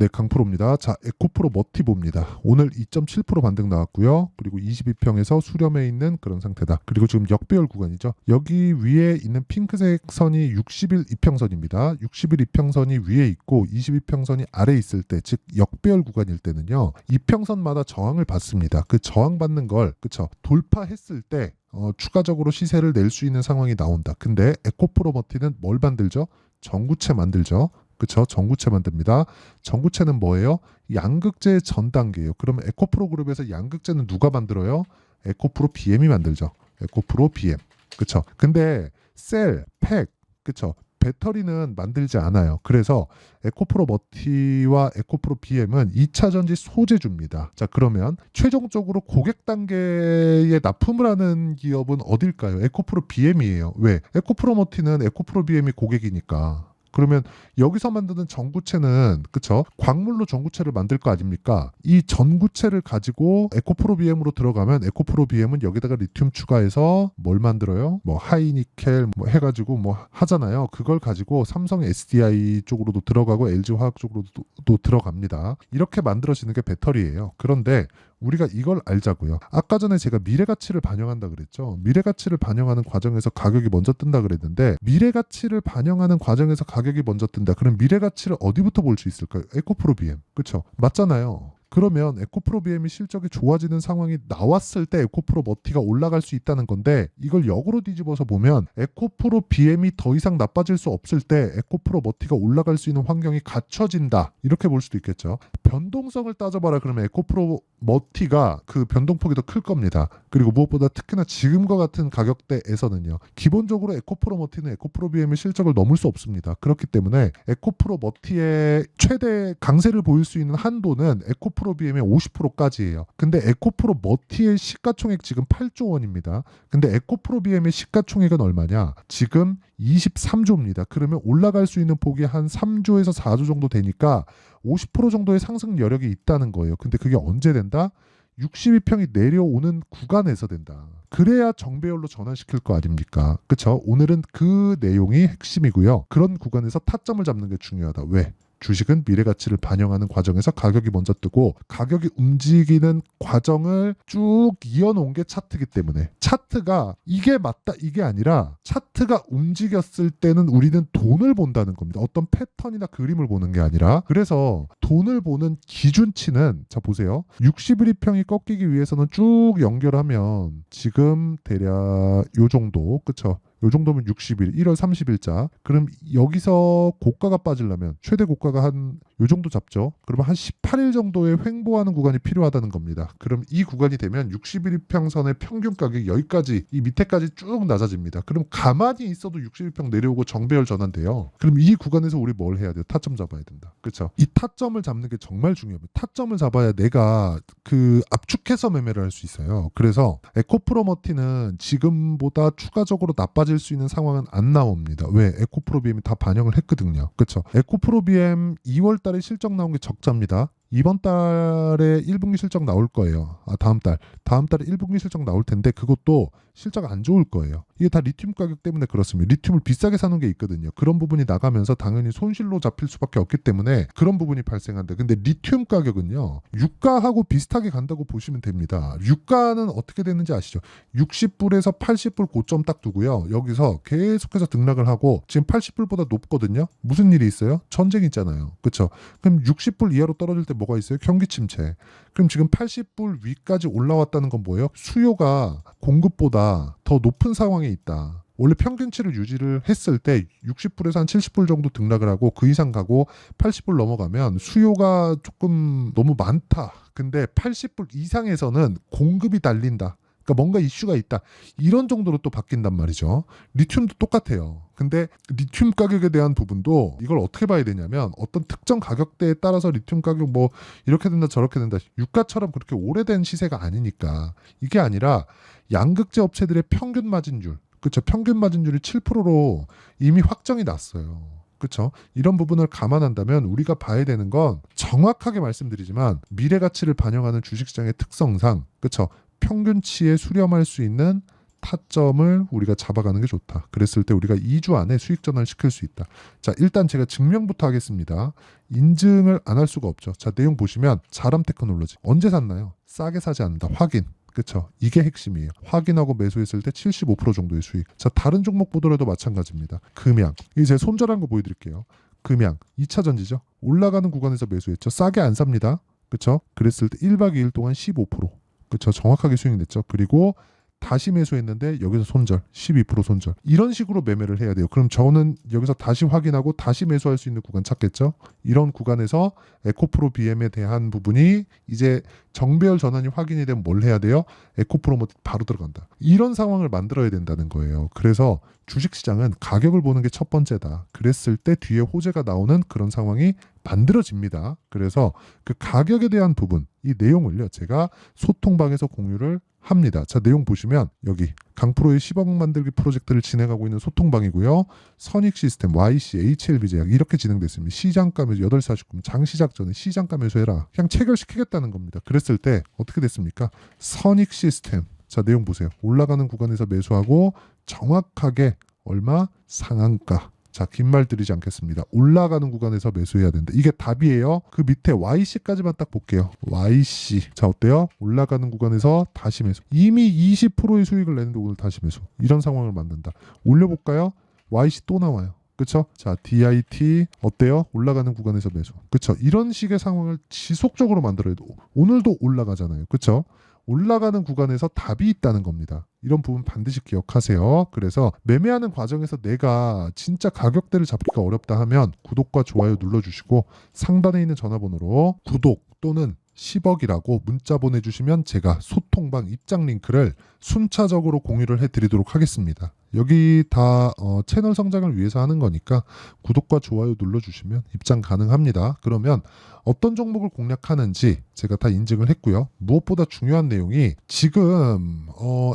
네, 강프로입니다. 자, 에코프로 머티보입니다. 오늘 2.7% 반등 나왔고요. 그리고 22평에서 수렴해 있는 그런 상태다. 그리고 지금 역배열 구간이죠. 여기 위에 있는 핑크색 선이 60일 이평선입니다. 60일 이평선이 위에 있고 22평선이 아래에 있을 때, 즉 역배열 구간일 때는요. 이평선마다 저항을 받습니다. 그 저항받는 걸 그쵸 돌파했을 때 추가적으로 시세를 낼 수 있는 상황이 나온다. 근데 에코프로 머티는 뭘 만들죠? 전구체 만들죠. 그쵸? 전구체 만듭니다. 전구체는 뭐예요? 양극재의 전 단계예요. 그러면 에코프로 그룹에서 양극재는 누가 만들어요? 에코프로 BM이 만들죠. 에코프로 BM. 그쵸? 근데 셀, 팩, 그쵸? 배터리는 만들지 않아요. 그래서 에코프로 머티와 에코프로 BM은 2차 전지 소재주입니다. 자, 그러면 최종적으로 고객 단계에 납품을 하는 기업은 어딜까요? 에코프로 BM이에요. 왜? 에코프로 머티는 에코프로 BM이 고객이니까. 그러면 여기서 만드는 전구체는 그쵸? 광물로 전구체를 만들 거 아닙니까? 이 전구체를 가지고 에코프로 BM으로 들어가면 에코프로 BM은 여기다가 리튬 추가해서 뭘 만들어요? 뭐 하이니켈 뭐 해가지고 뭐 하잖아요. 그걸 가지고 삼성 SDI 쪽으로도 들어가고 LG화학 쪽으로도 들어갑니다. 이렇게 만들어지는 게 배터리예요. 그런데 우리가 이걸 알자고요. 아까 전에 제가 미래가치를 반영한다 그랬죠. 미래가치를 반영하는 과정에서 가격이 먼저 뜬다 그랬는데 미래가치를 반영하는 과정에서 가격이 먼저 뜬다. 그럼 미래가치를 어디부터 볼 수 있을까요? 에코프로 BM. 그렇죠? 맞잖아요. 그러면 에코프로 BM이 실적이 좋아지는 상황이 나왔을 때 에코프로 머티가 올라갈 수 있다는 건데 이걸 역으로 뒤집어서 보면 에코프로 BM이 더 이상 나빠질 수 없을 때 에코프로 머티가 올라갈 수 있는 환경이 갖춰진다. 이렇게 볼 수도 있겠죠. 변동성을 따져봐라 그러면 에코프로 머티가 그 변동폭이 더 클 겁니다. 그리고 무엇보다 특히나 지금과 같은 가격대에서는요. 기본적으로 에코프로 머티는 에코프로 BM의 실적을 넘을 수 없습니다. 그렇기 때문에 에코프로 머티의 최대 강세를 보일 수 있는 한도는 에코프로 BM의 50%까지예요. 근데 에코프로 머티의 시가총액 지금 8조 원입니다. 근데 에코프로 BM의 시가총액은 얼마냐? 지금 23조입니다. 그러면 올라갈 수 있는 폭이 한 3조에서 4조 정도 되니까 50% 정도의 상승 여력이 있다는 거예요. 근데 그게 언제 된다? 62평이 내려오는 구간에서 된다. 그래야 정배열로 전환시킬 거 아닙니까? 그쵸? 오늘은 그 내용이 핵심이고요. 그런 구간에서 타점을 잡는 게 중요하다. 왜? 주식은 미래가치를 반영하는 과정에서 가격이 먼저 뜨고 가격이 움직이는 과정을 쭉 이어놓은 게 차트이기 때문에 차트가 이게 맞다 이게 아니라 차트가 움직였을 때는 우리는 돈을 본다는 겁니다. 어떤 패턴이나 그림을 보는 게 아니라 그래서 돈을 보는 기준치는 자 보세요. 61일 평이 꺾이기 위해서는 쭉 연결하면 지금 대략 요 정도 그쵸? 요 정도면 60일, 1월 30일자. 그럼 여기서 고가가 빠지려면 최대 고가가 한 요 정도 잡죠. 그러면 한 18일 정도의 횡보하는 구간이 필요하다는 겁니다. 그럼 이 구간이 되면 61평선의 평균 가격이 여기까지 이 밑에까지 쭉 낮아집니다. 그럼 가만히 있어도 61평 내려오고 정배열 전환돼요. 그럼 이 구간에서 우리 뭘 해야 돼요? 타점 잡아야 된다. 그렇죠? 이 타점을 잡는 게 정말 중요합니다. 타점을 잡아야 내가 그 압축해서 매매를 할 수 있어요. 그래서 에코프로 머티는 지금보다 추가적으로 나빠질 수 있는 상황은 안 나옵니다. 왜? 에코프로 BM이 다 반영을 했거든요. 그렇죠? 에코프로 BM 2월 달에 실적 나온 게 적자입니다. 이번 달에 1분기 실적 나올 거예요. 다음 달에 1분기 실적 나올 텐데 그것도 실적 안 좋을 거예요. 이게 다 리튬 가격 때문에 그렇습니다. 리튬을 비싸게 사는 게 있거든요. 그런 부분이 나가면서 당연히 손실로 잡힐 수밖에 없기 때문에 그런 부분이 발생한다. 근데 리튬 가격은요. 유가하고 비슷하게 간다고 보시면 됩니다. 유가는 어떻게 되는지 아시죠? 60불에서 80불 고점 딱 두고요. 여기서 계속해서 등락을 하고 지금 80불보다 높거든요. 무슨 일이 있어요? 전쟁 있잖아요. 그렇죠? 그럼 60불 이하로 떨어질 때 뭐가 있어요? 경기 침체. 그럼 지금 80불 위까지 올라왔다는 건 뭐예요? 수요가 공급보다 더 높은 상황에 있다. 원래 평균치를 유지를 했을 때 60불에서 한 70불 정도 등락을 하고 그 이상 가고 80불 넘어가면 수요가 조금 너무 많다. 근데 80불 이상에서는 공급이 달린다. 그러니까 뭔가 이슈가 있다. 이런 정도로 또 바뀐단 말이죠. 리튬도 똑같아요. 근데 리튬 가격에 대한 부분도 이걸 어떻게 봐야 되냐면 어떤 특정 가격대에 따라서 리튬 가격 뭐 이렇게 된다 저렇게 된다. 유가처럼 그렇게 오래된 시세가 아니니까 이게 아니라 양극재 업체들의 평균 마진율 그렇죠. 평균 마진율이 7%로 이미 확정이 났어요. 그렇죠. 이런 부분을 감안한다면 우리가 봐야 되는 건 정확하게 말씀드리지만 미래 가치를 반영하는 주식시장의 특성상 그렇죠. 평균치에 수렴할 수 있는 타점을 우리가 잡아가는 게 좋다. 그랬을 때 우리가 2주 안에 수익 전환을 시킬 수 있다. 자, 일단 제가 증명부터 하겠습니다. 인증을 안 할 수가 없죠. 자, 내용 보시면 자람 테크놀로지 언제 샀나요? 싸게 사지 않는다. 확인. 그쵸? 이게 핵심이에요. 확인하고 매수했을 때 75% 정도의 수익. 자, 다른 종목 보더라도 마찬가지입니다. 금양. 이제 제가 손절한 거 보여드릴게요. 금양 2차 전지죠. 올라가는 구간에서 매수했죠. 싸게 안 삽니다. 그쵸? 그랬을 때 1박 2일 동안 15%. 그쵸? 정확하게 수익 냈죠. 그리고 다시 매수했는데 여기서 손절 12% 손절 이런 식으로 매매를 해야 돼요. 그럼 저는 여기서 다시 확인하고 다시 매수할 수 있는 구간 찾겠죠. 이런 구간에서 에코프로 BM에 대한 부분이 이제 정배열 전환이 확인이 되면 뭘 해야 돼요? 에코프로 뭐 바로 들어간다. 이런 상황을 만들어야 된다는 거예요. 그래서 주식시장은 가격을 보는 게 첫 번째다. 그랬을 때 뒤에 호재가 나오는 그런 상황이 만들어집니다. 그래서 그 가격에 대한 부분, 이 내용을요, 제가 소통방에서 공유를 합니다. 자, 내용 보시면 여기 강프로의 10억 만들기 프로젝트를 진행하고 있는 소통방이고요. 선익 시스템, YC, HLB 제약 이렇게 진행됐습니다. 시장가 매수 8시 49분 장 시작 전에 시장가 매수해라. 그냥 체결시키겠다는 겁니다. 그랬을 때 어떻게 됐습니까? 선익 시스템. 자, 내용 보세요. 올라가는 구간에서 매수하고 정확하게 얼마? 상한가. 자, 긴 말 드리지 않겠습니다. 올라가는 구간에서 매수해야 된다. 이게 답이에요. 그 밑에 YC까지만 딱 볼게요. YC. 자, 어때요? 올라가는 구간에서 다시 매수. 이미 20%의 수익을 내는데 오늘 다시 매수. 이런 상황을 만든다. 올려볼까요? YC 또 나와요. 그쵸? 자, DIT 어때요? 올라가는 구간에서 매수. 그쵸? 이런 식의 상황을 지속적으로 만들어야 돼. 오늘도 올라가잖아요. 그쵸? 올라가는 구간에서 답이 있다는 겁니다. 이런 부분 반드시 기억하세요. 그래서 매매하는 과정에서 내가 진짜 가격대를 잡기가 어렵다 하면 구독과 좋아요 눌러주시고 상단에 있는 전화번호로 구독 또는 10억이라고 문자 보내주시면 제가 소통방 입장 링크를 순차적으로 공유를 해드리도록 하겠습니다. 여기 다 채널 성장을 위해서 하는 거니까 구독과 좋아요 눌러주시면 입장 가능합니다. 그러면 어떤 종목을 공략하는지 제가 다 인증을 했고요. 무엇보다 중요한 내용이 지금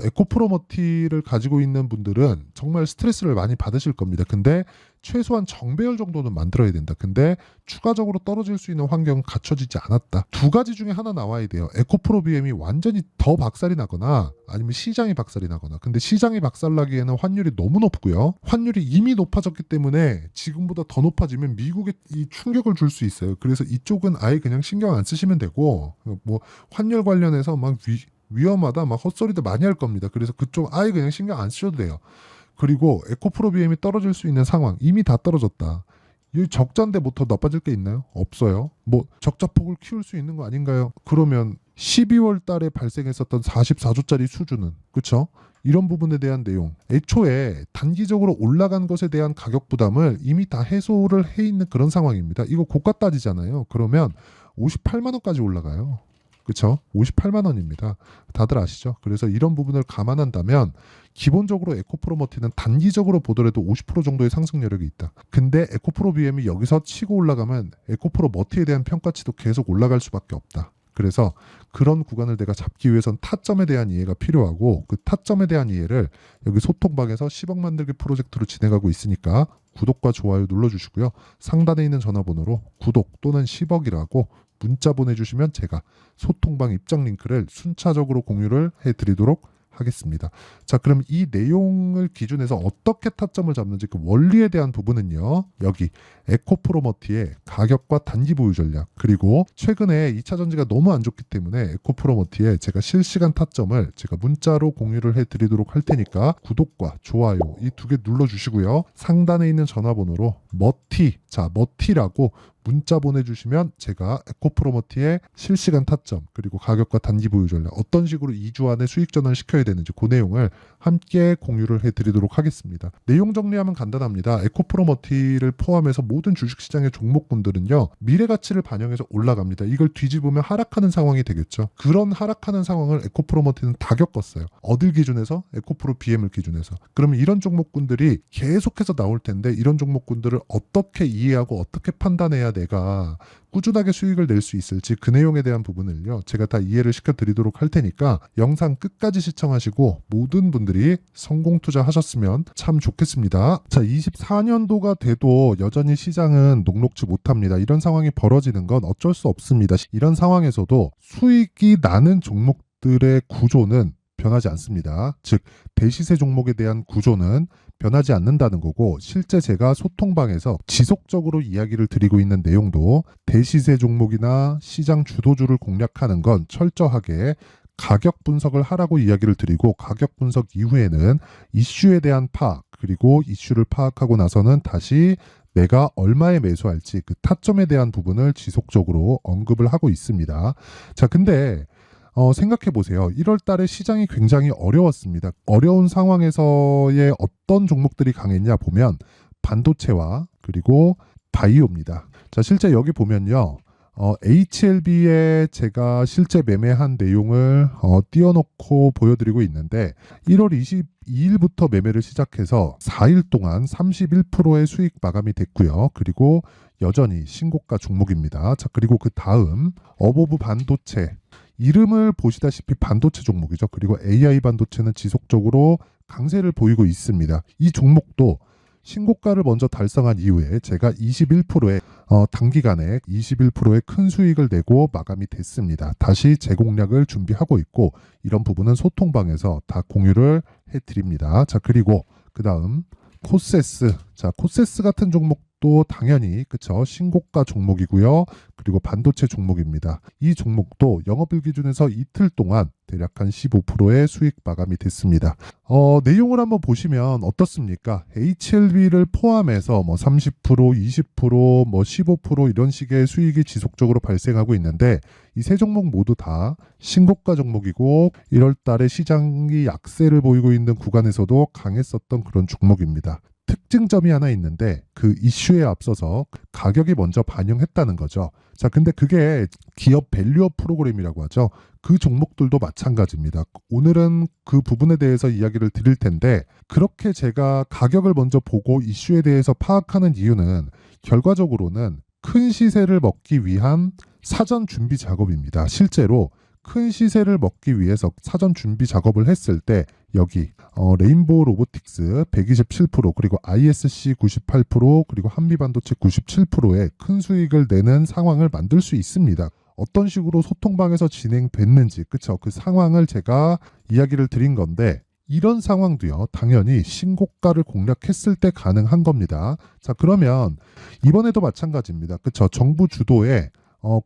에코프로머티를 가지고 있는 분들은 정말 스트레스를 많이 받으실 겁니다. 근데 최소한 정배열 정도는 만들어야 된다. 근데 추가적으로 떨어질 수 있는 환경은 갖춰지지 않았다. 두 가지 중에 하나 나와야 돼요. 에코프로 BM이 완전히 더 박살이 나거나 아니면 시장이 박살이 나거나. 근데 시장이 박살나기에는 환율이 너무 높고요. 환율이 이미 높아졌기 때문에 지금보다 더 높아지면 미국에 이 충격을 줄 수 있어요. 그래서 이쪽은 아예 그냥 신경 안 쓰시면 되고 뭐 환율 관련해서 막 위험하다 막 헛소리도 많이 할 겁니다. 그래서 그쪽 아예 그냥 신경 안 쓰셔도 돼요. 그리고 에코프로 BM이 떨어질 수 있는 상황 이미 다 떨어졌다. 이 적자인데 뭐 더 나빠질 게 있나요? 없어요. 뭐 적자폭을 키울 수 있는 거 아닌가요? 그러면 12월 달에 발생했었던 44조짜리 수준은 그렇죠? 이런 부분에 대한 내용 애초에 단기적으로 올라간 것에 대한 가격 부담을 이미 다 해소를 해 있는 그런 상황입니다. 이거 고가 따지잖아요. 그러면 58만 원까지 올라가요. 그렇죠? 58만 원입니다. 다들 아시죠? 그래서 이런 부분을 감안한다면 기본적으로 에코프로머티는 단기적으로 보더라도 50% 정도의 상승 여력이 있다. 근데 에코프로 BM이 여기서 치고 올라가면 에코프로머티에 대한 평가치도 계속 올라갈 수밖에 없다. 그래서 그런 구간을 내가 잡기 위해선 타점에 대한 이해가 필요하고 그 타점에 대한 이해를 여기 소통방에서 10억 만들기 프로젝트로 진행하고 있으니까 구독과 좋아요 눌러주시고요. 상단에 있는 전화번호로 구독 또는 10억이라고 문자 보내주시면 제가 소통방 입장 링크를 순차적으로 공유를 해드리도록 하겠습니다. 자, 그럼 이 내용을 기준해서 어떻게 타점을 잡는지 그 원리에 대한 부분은요. 여기 에코프로머티의 가격과 단기 보유 전략 그리고 최근에 2차 전지가 너무 안 좋기 때문에 에코프로머티에 제가 실시간 타점을 제가 문자로 공유를 해드리도록 할 테니까 구독과 좋아요 이 두 개 눌러주시고요. 상단에 있는 전화번호로 머티, 자 머티라고 문자 보내주시면 제가 에코프로머티의 실시간 타점 그리고 가격과 단기 보유 전략 어떤 식으로 2주 안에 수익 전환을 시켜야 되는지 그 내용을 함께 공유를 해드리도록 하겠습니다. 내용 정리하면 간단합니다. 에코프로머티를 포함해서 모든 주식시장의 종목군들은요. 미래 가치를 반영해서 올라갑니다. 이걸 뒤집으면 하락하는 상황이 되겠죠. 그런 하락하는 상황을 에코프로머티는 다 겪었어요. 어딜 기준에서? 에코프로 BM을 기준해서. 그러면 이런 종목군들이 계속해서 나올 텐데 이런 종목군들을 어떻게 이해하고 어떻게 판단해야 내가 꾸준하게 수익을 낼 수 있을지 그 내용에 대한 부분을요. 제가 다 이해를 시켜드리도록 할 테니까 영상 끝까지 시청하시고 모든 분들이 성공 투자하셨으면 참 좋겠습니다. 자, 24년도가 돼도 여전히 시장은 녹록지 못합니다. 이런 상황이 벌어지는 건 어쩔 수 없습니다. 이런 상황에서도 수익이 나는 종목들의 구조는 변하지 않습니다. 즉 대시세 종목에 대한 구조는 변하지 않는다는 거고, 실제 제가 소통방에서 지속적으로 이야기를 드리고 있는 내용도 대시세 종목이나 시장 주도주를 공략하는 건 철저하게 가격 분석을 하라고 이야기를 드리고, 가격 분석 이후에는 이슈에 대한 파악, 그리고 이슈를 파악하고 나서는 다시 내가 얼마에 매수할지 그 타점에 대한 부분을 지속적으로 언급을 하고 있습니다. 자, 근데 생각해 보세요. 1월 달에 시장이 굉장히 어려웠습니다. 어려운 상황에서의 어떤 종목들이 강했냐 보면 반도체와 그리고 바이오입니다. 자, 실제 여기 보면요. HLB에 제가 실제 매매한 내용을 띄워놓고 보여드리고 있는데, 1월 22일부터 매매를 시작해서 4일 동안 31%의 수익 마감이 됐고요. 그리고 여전히 신고가 종목입니다. 자, 그리고 그 다음 어보브 반도체, 이름을 보시다시피 반도체 종목이죠. 그리고 AI 반도체는 지속적으로 강세를 보이고 있습니다. 이 종목도 신고가를 먼저 달성한 이후에 제가 21%의 단기간에 21%의 큰 수익을 내고 마감이 됐습니다. 다시 재공략을 준비하고 있고, 이런 부분은 소통방에서 다 공유를 해드립니다. 자, 그리고 그 다음 코세스. 자, 코세스 같은 종목도 당연히 그쵸, 신고가 종목이고요. 그리고 반도체 종목입니다. 이 종목도 영업일 기준에서 이틀 동안 대략 한 15%의 수익 마감이 됐습니다. 내용을 한번 보시면 어떻습니까? HLB를 포함해서 뭐 30%, 20%, 뭐 15% 이런 식의 수익이 지속적으로 발생하고 있는데, 이 세 종목 모두 다 신고가 종목이고 1월 달에 시장이 약세를 보이고 있는 구간에서도 강했었던 그런 종목입니다. 특징점이 하나 있는데, 그 이슈에 앞서서 가격이 먼저 반영했다는 거죠. 자, 근데 그게 기업 밸류업 프로그램이라고 하죠. 그 종목들도 마찬가지입니다. 오늘은 그 부분에 대해서 이야기를 드릴 텐데, 그렇게 제가 가격을 먼저 보고 이슈에 대해서 파악하는 이유는 결과적으로는 큰 시세를 먹기 위한 사전 준비 작업입니다. 실제로 큰 시세를 먹기 위해서 사전 준비 작업을 했을 때 여기 레인보우 로보틱스 127%, 그리고 ISC 98%, 그리고 한미반도체 97%의 큰 수익을 내는 상황을 만들 수 있습니다. 어떤 식으로 소통방에서 진행됐는지, 그쵸? 그 상황을 제가 이야기를 드린 건데, 이런 상황도요, 당연히 신고가를 공략했을 때 가능한 겁니다. 자, 그러면 이번에도 마찬가지입니다. 그쵸? 정부 주도의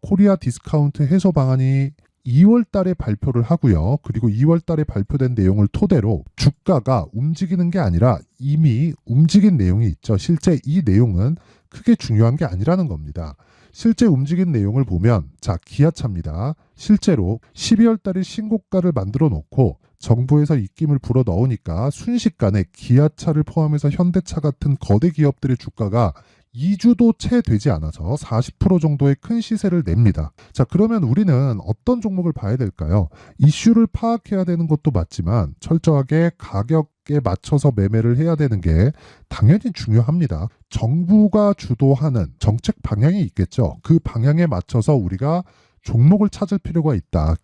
코리아 디스카운트 해소 방안이 2월 달에 발표를 하고요. 그리고 2월 달에 발표된 내용을 토대로 주가가 움직이는 게 아니라 이미 움직인 내용이 있죠. 실제 이 내용은 크게 중요한 게 아니라는 겁니다. 실제 움직인 내용을 보면, 자, 기아차입니다. 실제로 12월 달에 신고가를 만들어 놓고 정부에서 입김을 불어 넣으니까 순식간에 기아차를 포함해서 현대차 같은 거대 기업들의 주가가 2주도 채 되지 않아서 40% 정도의 큰 시세를 냅니다. 자, 그러면 우리는 어떤 종목을 봐야 될까요? 이슈를 파악해야 되는 것도 맞지만 철저하게 가격에 맞춰서 매매를 해야 되는 게 당연히 중요합니다. 정부가 주도하는 정책 방향이 있겠죠. 그 방향에 맞춰서 우리가 종목을 찾을 필요가 있다.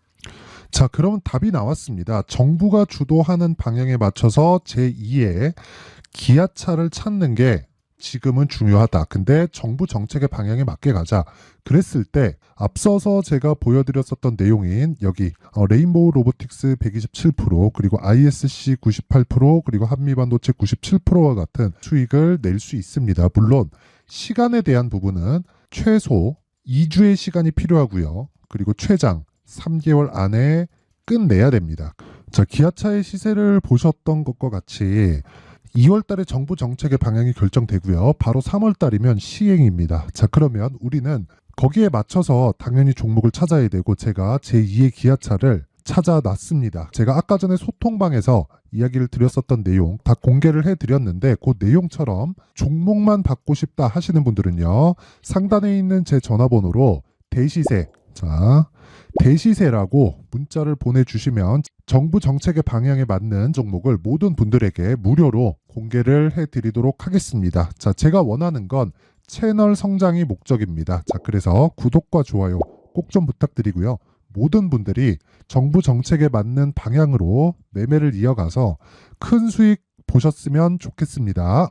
자, 그러면 답이 나왔습니다. 정부가 주도하는 방향에 맞춰서 제2의 기아차를 찾는 게 지금은 중요하다. 근데 정부 정책의 방향에 맞게 가자. 그랬을 때 앞서서 제가 보여드렸었던 내용인 여기 레인보우 로보틱스 127%, 그리고 ISC 98%, 그리고 한미반도체 97%와 같은 수익을 낼 수 있습니다. 물론 시간에 대한 부분은 최소 2주의 시간이 필요하고요. 그리고 최장 3개월 안에 끝내야 됩니다. 자, 기아차의 시세를 보셨던 것과 같이 2월 달에 정부 정책의 방향이 결정되고요. 바로 3월 달이면 시행입니다. 자, 그러면 우리는 거기에 맞춰서 당연히 종목을 찾아야 되고, 제가 제2의 기아차를 찾아놨습니다. 제가 아까 전에 소통방에서 이야기를 드렸었던 내용 다 공개를 해드렸는데, 그 내용처럼 종목만 받고 싶다 하시는 분들은요, 상단에 있는 제 전화번호로 대시세, 자, 대시세라고 문자를 보내주시면 정부 정책의 방향에 맞는 종목을 모든 분들에게 무료로 공개를 해드리도록 하겠습니다. 자, 제가 원하는 건 채널 성장이 목적입니다. 자, 그래서 구독과 좋아요 꼭 좀 부탁드리고요. 모든 분들이 정부 정책에 맞는 방향으로 매매를 이어가서 큰 수익 보셨으면 좋겠습니다.